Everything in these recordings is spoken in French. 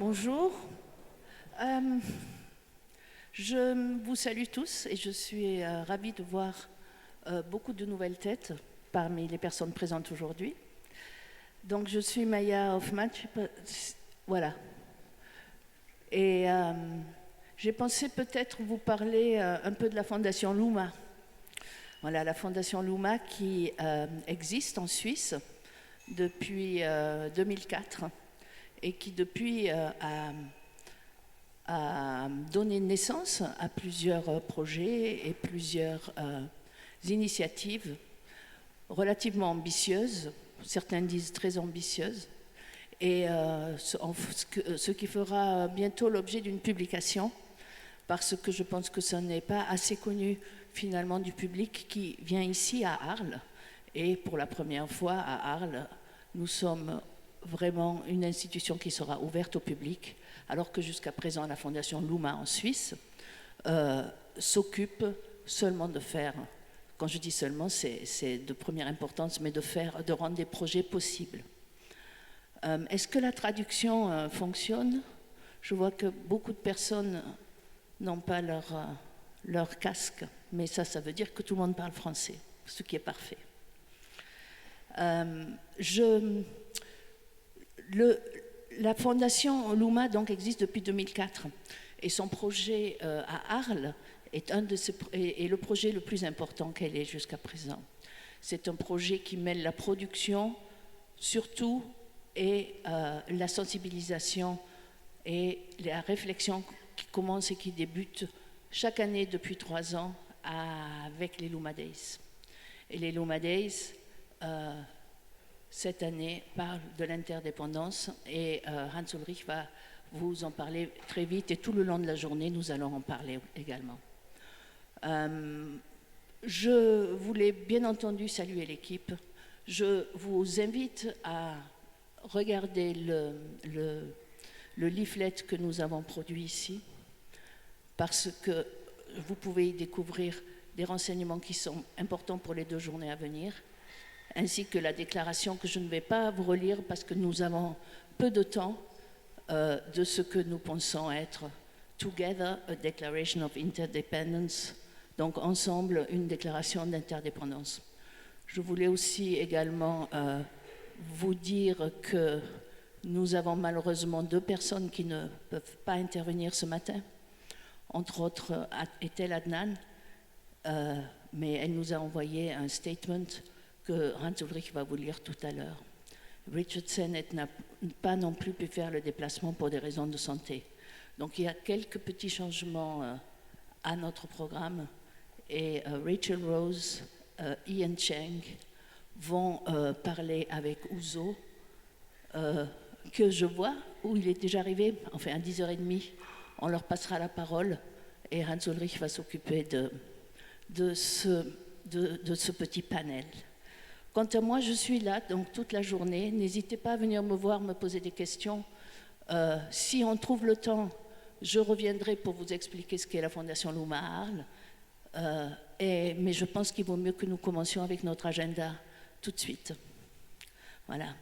Bonjour. Euh, je vous salue tous et je suis ravie de voir beaucoup de nouvelles têtes parmi les personnes présentes aujourd'hui. Donc je suis Maya Hoffman, voilà. Et j'ai pensé peut-être vous parler un peu de la Fondation Luma. Voilà, la Fondation Luma qui existe en Suisse depuis 2004 et qui depuis a donné naissance à plusieurs projets et plusieurs initiatives relativement ambitieuses, certains disent très ambitieuses, et ce qui fera bientôt l'objet d'une publication, parce que je pense que ce n'est pas assez connu finalement du public qui vient ici à Arles. Et pour la première fois à Arles, nous sommes vraiment une institution qui sera ouverte au public, alors que jusqu'à présent la Fondation Luma en Suisse s'occupe seulement de faire, quand je dis seulement, c'est de première importance, mais de rendre des projets possibles. Est-ce que la traduction fonctionne? Je vois que beaucoup de personnes n'ont pas leur casque, mais ça veut dire que tout le monde parle français, ce qui est parfait. La Fondation Luma donc existe depuis 2004 et son projet à Arles est le projet le plus important qu'elle ait jusqu'à présent. C'est un projet qui mêle la production surtout et la sensibilisation et la réflexion qui commence et qui débute chaque année depuis 3 ans avec les Luma Days. Et les Luma Days cette année parle de l'interdépendance et Hans Ulrich va vous en parler très vite et tout le long de la journée nous allons en parler également. Je voulais bien entendu saluer l'équipe. Je vous invite à regarder le leaflet que nous avons produit ici parce que vous pouvez y découvrir des renseignements qui sont importants pour les 2 journées à venir, ainsi que la déclaration que je ne vais pas vous relire parce que nous avons peu de temps de ce que nous pensons être Together a Declaration of Interdependence, donc ensemble une déclaration d'interdépendance. Je voulais aussi également vous dire que nous avons malheureusement 2 personnes qui ne peuvent pas intervenir ce matin, entre autres Ethel Adnan, mais elle nous a envoyé un statement que Hans Ulrich va vous lire tout à l'heure. Richard Sennett n'a pas non plus pu faire le déplacement pour des raisons de santé. Donc il y a quelques petits changements à notre programme et Rachel Rose, Ian Cheng vont parler avec Ouzo, que je vois, où il est déjà arrivé, enfin à 10h30, on leur passera la parole et Hans Ulrich va s'occuper de ce petit panel. Quant à moi, je suis là donc toute la journée. N'hésitez pas à venir me voir, me poser des questions. Si on trouve le temps, je reviendrai pour vous expliquer ce qu'est la Fondation Luma à Arles. Mais je pense qu'il vaut mieux que nous commencions avec notre agenda tout de suite. Voilà.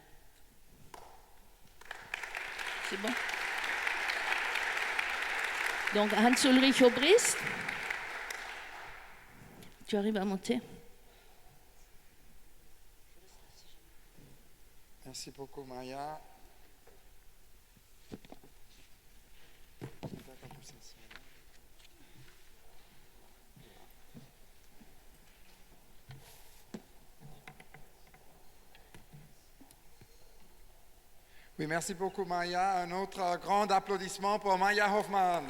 C'est bon? Donc Hans-Ulrich Obrist, tu arrives à monter? Merci beaucoup, Maya. Oui, merci beaucoup, Maya. Un autre grand applaudissement pour Maya Hoffman.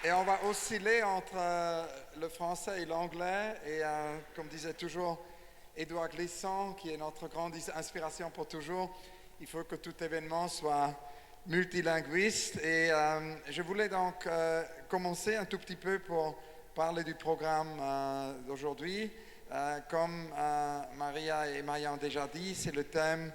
Et on va osciller entre le français et l'anglais. Et comme disait toujours Édouard Glissant, qui est notre grande inspiration pour toujours, il faut que tout événement soit multilinguiste. Et je voulais donc commencer un tout petit peu pour parler du programme d'aujourd'hui. Comme Maria et Maya ont déjà dit, c'est le thème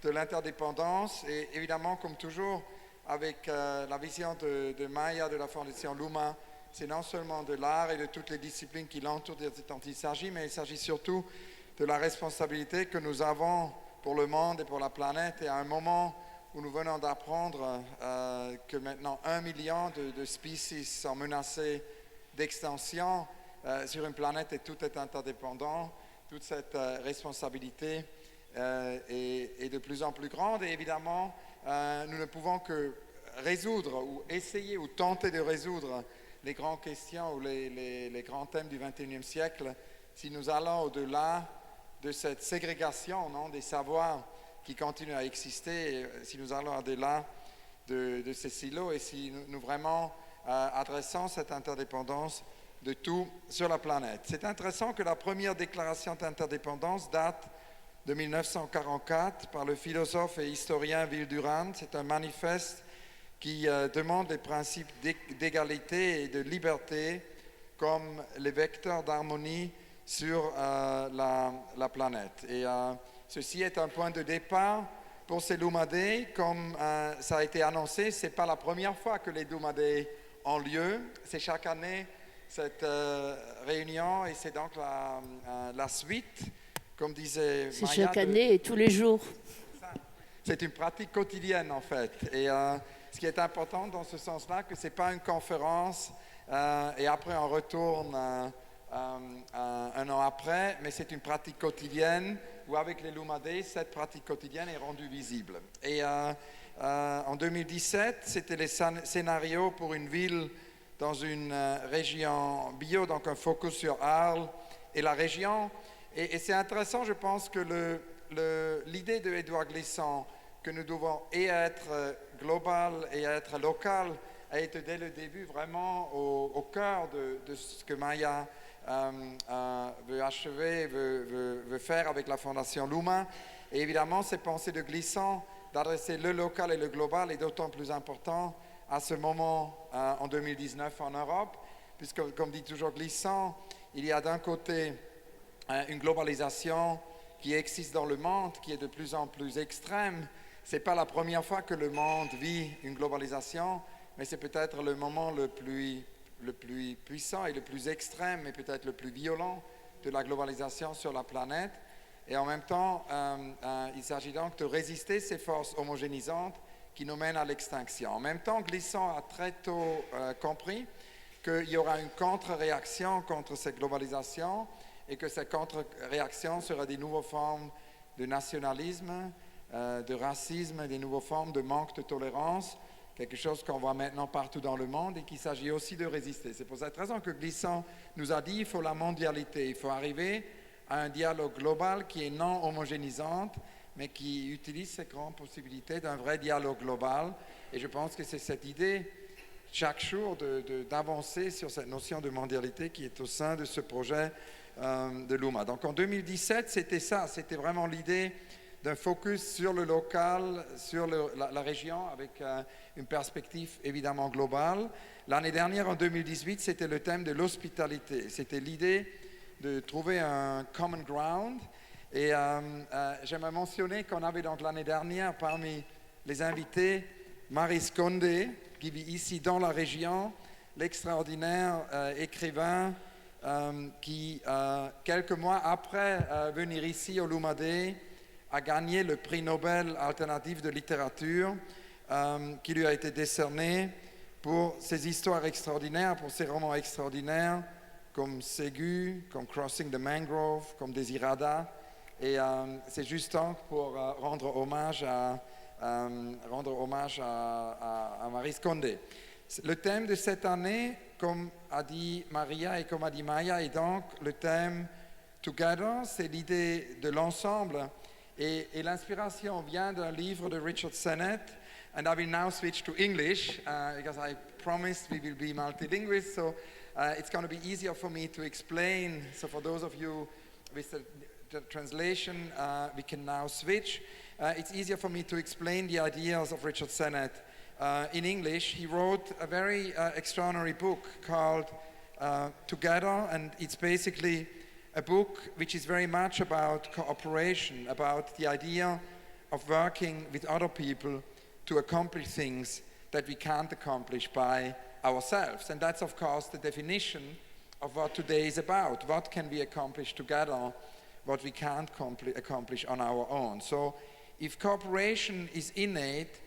de l'interdépendance. Et évidemment, comme toujours, avec la vision de Maya de la Fondation Luma, c'est non seulement de l'art et de toutes les disciplines qui l'entourent dont il s'agit, mais il s'agit surtout de la responsabilité que nous avons pour le monde et pour la planète. Et à un moment où nous venons d'apprendre que maintenant 1 million de species sont menacées d'extinction sur une planète et tout est interdépendant, toute cette responsabilité est de plus en plus grande. Et évidemment, nous ne pouvons que résoudre ou essayer ou tenter de résoudre les grandes questions ou les grands thèmes du XXIe siècle si nous allons au-delà de cette ségrégation des savoirs qui continuent à exister, et si nous allons au-delà de ces silos et si nous vraiment adressons cette interdépendance de tout sur la planète. C'est intéressant que la première déclaration d'interdépendance date de 1944 par le philosophe et historien Will Durant. C'est un manifeste qui demande les principes d'égalité et de liberté comme les vecteurs d'harmonie sur la planète. Et ceci est un point de départ pour ces Luma Day. Comme ça a été annoncé, ce n'est pas la première fois que les Luma Day ont lieu. C'est chaque année cette réunion et c'est donc la suite, comme disait C'est Maya. chaque année et tous les jours. C'est une pratique quotidienne en fait. Et ce qui est important dans ce sens-là, que ce n'est pas une conférence et après on retourne un an après, mais c'est une pratique quotidienne où avec les Luma Day, cette pratique quotidienne est rendue visible. Et en 2017, c'était les scénarios pour une ville dans une région bio, donc un focus sur Arles et la région. Et c'est intéressant, je pense, que l'idée de Édouard Glissant, que nous devons et être global et être local, a été dès le début vraiment au cœur de ce que Maya veut achever, veut faire avec la Fondation Luma. Et évidemment, ces pensées de Glissant d'adresser le local et le global est d'autant plus important à ce moment en 2019 en Europe, puisque, comme dit toujours Glissant, il y a d'un côté une globalisation qui existe dans le monde, qui est de plus en plus extrême. Ce n'est pas la première fois que le monde vit une globalisation, mais c'est peut-être le moment le plus puissant et le plus extrême et peut-être le plus violent de la globalisation sur la planète. Et en même temps, il s'agit donc de résister ces forces homogénisantes qui nous mènent à l'extinction. En même temps, Glissant a très tôt compris qu'il y aura une contre-réaction contre cette globalisation et que cette contre-réaction sera des nouvelles formes de nationalisme, de racisme, des nouvelles formes de manque de tolérance, quelque chose qu'on voit maintenant partout dans le monde et qu'il s'agit aussi de résister. C'est pour cette raison que Glissant nous a dit qu'il faut la mondialité, il faut arriver à un dialogue global qui est non homogénisant, mais qui utilise ces grandes possibilités d'un vrai dialogue global. Et je pense que c'est cette idée, chaque jour, d'avancer sur cette notion de mondialité qui est au sein de ce projet de Luma. Donc en 2017, c'était ça, c'était vraiment l'idée d'un focus sur le local, sur la région, avec une perspective évidemment globale. L'année dernière, en 2018, c'était le thème de l'hospitalité. C'était l'idée de trouver un common ground. Et j'aimerais mentionner qu'on avait donc l'année dernière parmi les invités Maryse Condé, qui vit ici dans la région, l'extraordinaire écrivain qui, quelques mois après venir ici au Luma Day, a gagné le prix Nobel alternatif de littérature qui lui a été décerné pour ses histoires extraordinaires, pour ses romans extraordinaires, comme Ségu, comme Crossing the Mangrove, comme Désirada. Et c'est juste temps pour rendre hommage à Maryse Condé. Le thème de cette année, comme a dit Maria et comme a dit Maya, est donc le thème Together, c'est l'idée de l'ensemble. Et l'inspiration vient d'un livre de Richard Sennett. And I will now switch to English because I promised we will be multilingual. So it's going to be easier for me to explain. So for those of you with the translation, we can now switch. It's easier for me to explain the ideas of Richard Sennett. In English, he wrote a very extraordinary book called Together, and it's basically a book which is very much about cooperation, about the idea of working with other people to accomplish things that we can't accomplish by ourselves. And that's, of course, the definition of what today is about. What can we accomplish together what we can't accomplish on our own. So if cooperation is innate,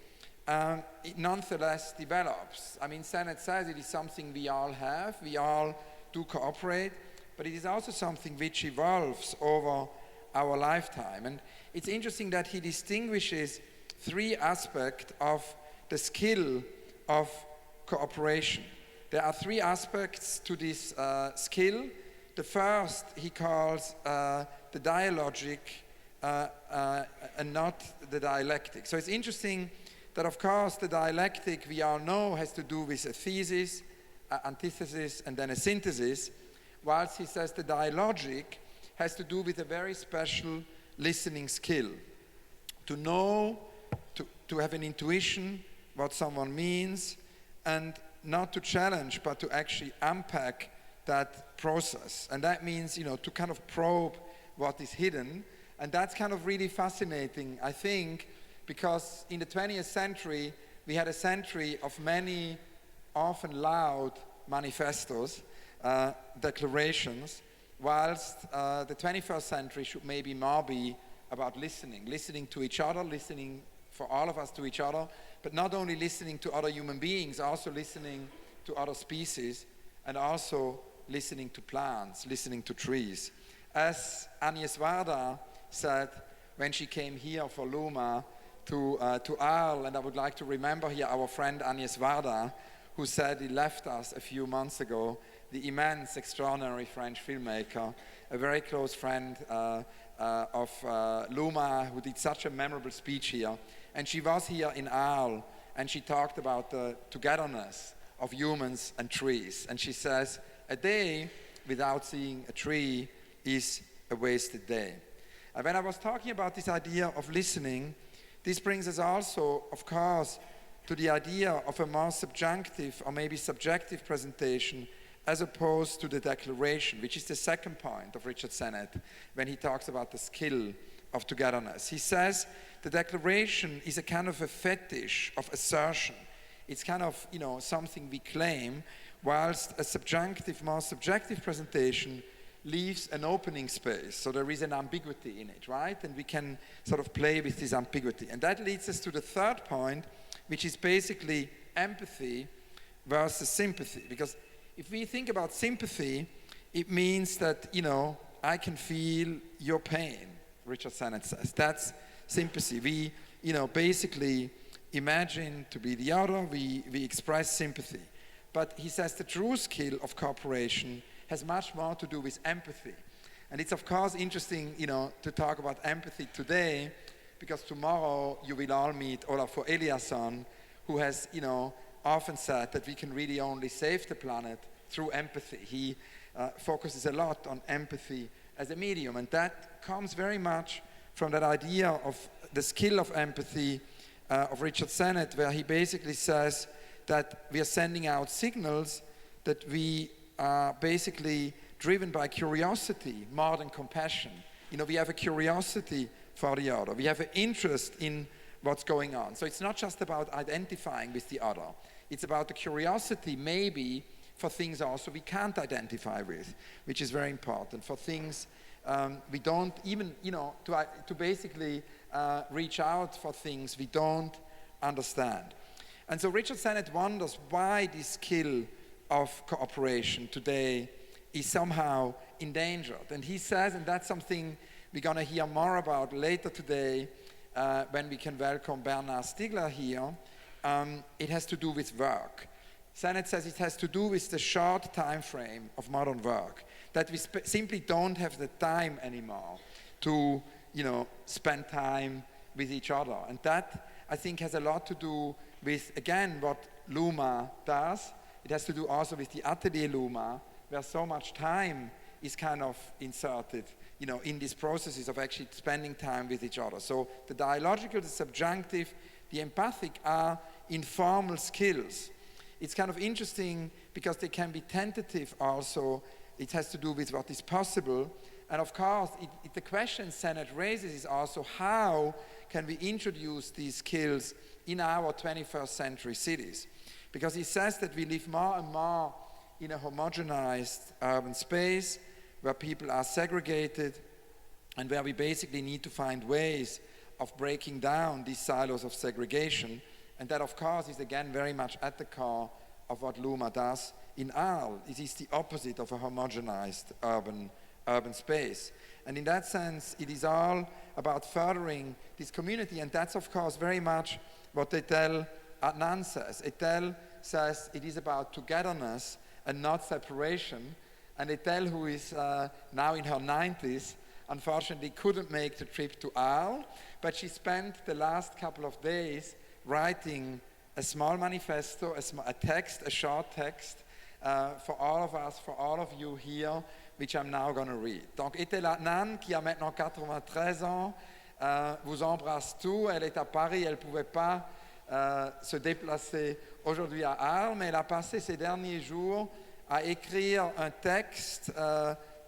it nonetheless develops. I mean, Sennett says it is something we all have, we all do cooperate, but it is also something which evolves over our lifetime. And it's interesting that he distinguishes three aspects of the skill of cooperation. There are three aspects to this skill. The first he calls the dialogic and not the dialectic. So it's interesting that, of course, the dialectic we all know has to do with a thesis, antithesis, and then a synthesis, whilst he says the dialogic has to do with a very special listening skill. To know, to have an intuition what someone means, and not to challenge, but to actually unpack that process. And that means, to kind of probe what is hidden. And that's kind of really fascinating, I think, because in the 20th century, we had a century of many, often loud manifestos, declarations, whilst the 21st century should maybe more be about listening to each other, listening for all of us to each other, but not only listening to other human beings, also listening to other species, and also listening to plants, listening to trees. As Agnes Varda said when she came here for Luma to Arles, and I would like to remember here our friend Agnes Varda, who said he left us a few months ago, the immense, extraordinary French filmmaker, a very close friend of Luma, who did such a memorable speech here. And she was here in Arles, and she talked about the togetherness of humans and trees. And she says, a day without seeing a tree is a wasted day. And when I was talking about this idea of listening, this brings us also, of course, to the idea of a more subjunctive or maybe subjective presentation as opposed to the declaration, which is the second point of Richard Sennett when he talks about the skill of togetherness. He says the declaration is a kind of a fetish of assertion. It's kind of, something we claim, whilst a subjunctive, more subjective presentation leaves an opening space. So there is an ambiguity in it, right? And we can sort of play with this ambiguity. And that leads us to the third point, which is basically empathy versus sympathy. Because if we think about sympathy, it means that, I can feel your pain, Richard Sennett says. That's sympathy. We, basically imagine to be the other, we express sympathy. But he says the true skill of cooperation has much more to do with empathy. And it's of course interesting, to talk about empathy today, because tomorrow you will all meet Olafur Eliasson, who has, often said that we can really only save the planet through empathy. He focuses a lot on empathy as a medium, and that comes very much from that idea of the skill of empathy of Richard Sennett, where he basically says that we are sending out signals that we are basically driven by curiosity more than compassion. We have a curiosity for the other. We have an interest in what's going on. So it's not just about identifying with the other. It's about the curiosity maybe for things also we can't identify with, which is very important. For things we don't even, to basically reach out for things we don't understand. And so Richard Sennett wonders why this skill of cooperation today is somehow endangered. And he says, and that's something we're going to hear more about later today when we can welcome Bernard Stiegler here, it has to do with work. Sennett says it has to do with the short time frame of modern work, that we simply don't have the time anymore to, spend time with each other. And that, I think, has a lot to do with, again, what Luma does. It has to do also with the Atelier Luma, where so much time is kind of inserted, in these processes of actually spending time with each other. So the dialogical, the subjunctive, the empathic are informal skills. It's kind of interesting because they can be tentative also. It has to do with what is possible. And of course, the question Sennett raises is also how can we introduce these skills in our 21st century cities? Because he says that we live more and more in a homogenized urban space where people are segregated, and where we basically need to find ways of breaking down these silos of segregation. And that, of course, is again very much at the core of what Luma does in Arles. It is the opposite of a homogenized urban space. And in that sense, it is all about furthering this community, and that's, of course, very much what Etel Adnan says. Etel says it is about togetherness and not separation. And Etel, who is now in her 90s, unfortunately couldn't make the trip to Arles, but she spent the last couple of days writing a small manifesto, a short text, for all of us, for all of you here, which I'm now going to read. Donc, Etel Adnan, qui a maintenant 93 ans, vous embrasse tout. Elle est à Paris, elle ne pouvait pas se déplacer aujourd'hui à Arles, mais elle a passé ces derniers jours à écrire un texte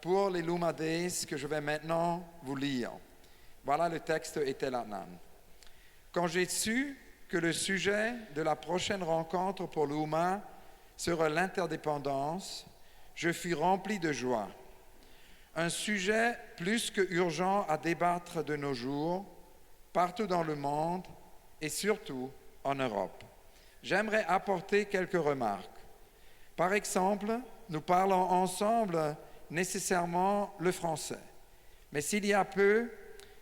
pour les Luma Days que je vais maintenant vous lire. Voilà le texte Etel Adnan. Quand j'ai su que le sujet de la prochaine rencontre pour Luma sera l'interdépendance, je fus rempli de joie. Un sujet plus que urgent à débattre de nos jours, partout dans le monde et surtout en Europe. J'aimerais apporter quelques remarques. Par exemple, nous parlons ensemble nécessairement le français. Mais s'il y a peu,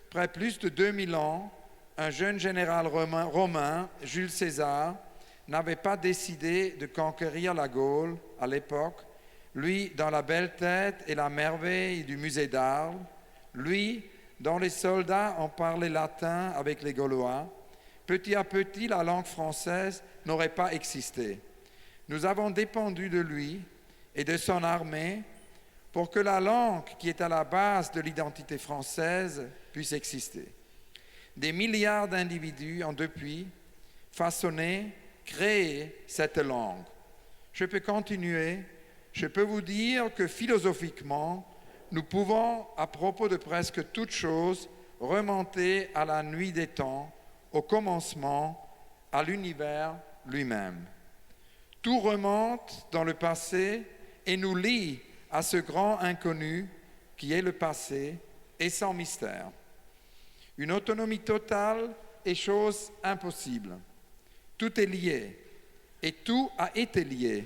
près plus de 2000 ans, un jeune général romain, Jules César, n'avait pas décidé de conquérir la Gaule à l'époque, lui dans la belle tête et la merveille du musée d'Arles, lui dont les soldats ont parlé latin avec les Gaulois, petit à petit la langue française n'aurait pas existé. Nous avons dépendu de lui et de son armée pour que la langue qui est à la base de l'identité française puisse exister. Des milliards d'individus ont depuis façonné, créé cette langue. Je peux continuer. Je peux vous dire que philosophiquement, nous pouvons, à propos de presque toute chose, remonter à la nuit des temps, au commencement, à l'univers lui-même. Tout remonte dans le passé et nous lie à ce grand inconnu qui est le passé et sans mystère. Une autonomie totale est chose impossible. Tout est lié et tout a été lié.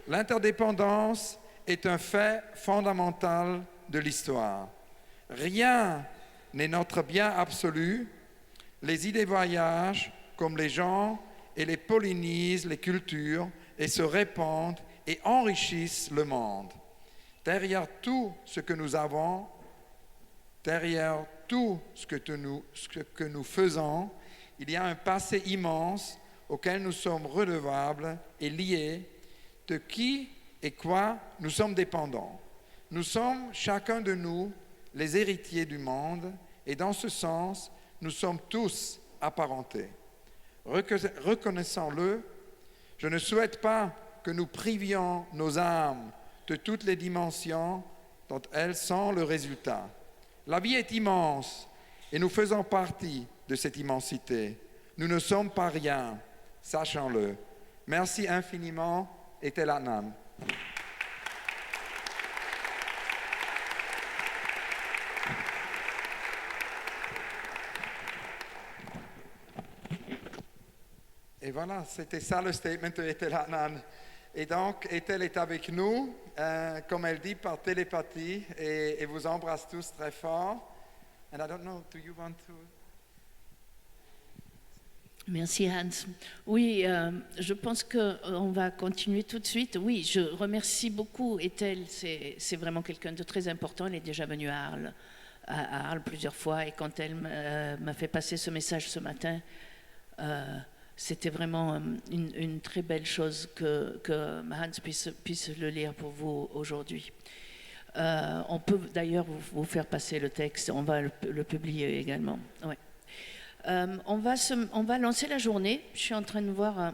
L'interdépendance est un fait fondamental de l'histoire. Rien n'est notre bien absolu. Les idées voyagent comme les gens et les pollinisent les cultures et se répandent et enrichissent le monde. Derrière tout ce que nous avons, derrière tout ce que nous faisons, il y a un passé immense auquel nous sommes redevables et liés, de qui et quoi nous sommes dépendants. Nous sommes, chacun de nous, les héritiers du monde, et dans ce sens, nous sommes tous apparentés. Reconnaissons-le, je ne souhaite pas que nous privions nos âmes de toutes les dimensions dont elles sont le résultat. La vie est immense et nous faisons partie de cette immensité. Nous ne sommes pas rien, sachons-le. Merci infiniment, Etel Adnan. Et voilà, c'était ça le statement de Etel Adnan. Et donc, Etel est avec nous, comme elle dit, par télépathie, et vous embrasse tous très fort. And I don't know, do you want to... Merci Hans. Oui, je pense qu'on va continuer tout de suite. Oui, je remercie beaucoup Etel, c'est vraiment quelqu'un de très important. Elle est déjà venue à Arles plusieurs fois, et quand elle m'a fait passer ce message ce matin, c'était vraiment une très belle chose que Hans puisse le lire pour vous aujourd'hui. On peut d'ailleurs vous faire passer le texte, on va le publier également. Ouais. On va lancer la journée. Je suis en train de voir.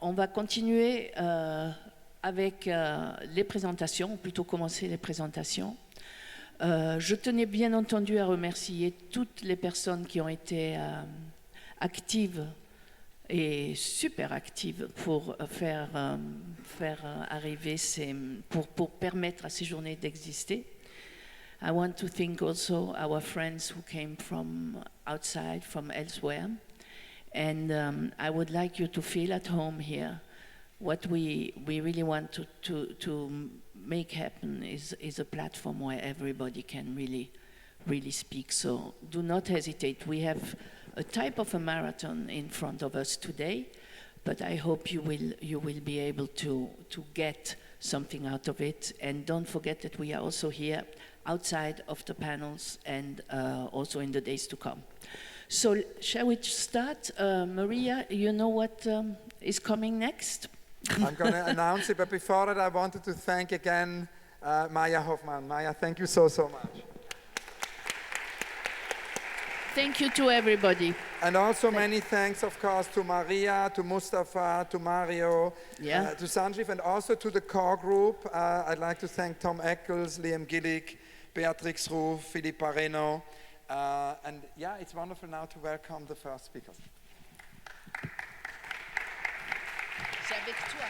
On va continuer avec les présentations, ou plutôt commencer les présentations. Je tenais bien entendu à remercier toutes les personnes qui ont été actives et super actives pour faire arriver pour permettre à ces journées d'exister. I want to thank also our friends who came from outside, from elsewhere. And I would like you to feel at home here. What we really want to make happen is a platform where everybody can really speak. So do not hesitate. We have a type of a marathon in front of us today, but I hope you will be able to get something out of it. And don't forget that we are also here outside of the panels and also in the days to come. So shall we start? Maria, you know what is coming next? I'm going to announce it, but before that I wanted to thank again Maya Hoffman. Maya, thank you so much. Thank you to everybody. And also many thanks, of course, to Maria, to Mustafa, to Mario, to Sanjeev, and also to the core group. I'd like to thank Tom Eccles, Liam Gillick, Beatrix Ruf, Philippe Areno. And yeah, it's wonderful now to welcome the first speakers. C'est avec toi.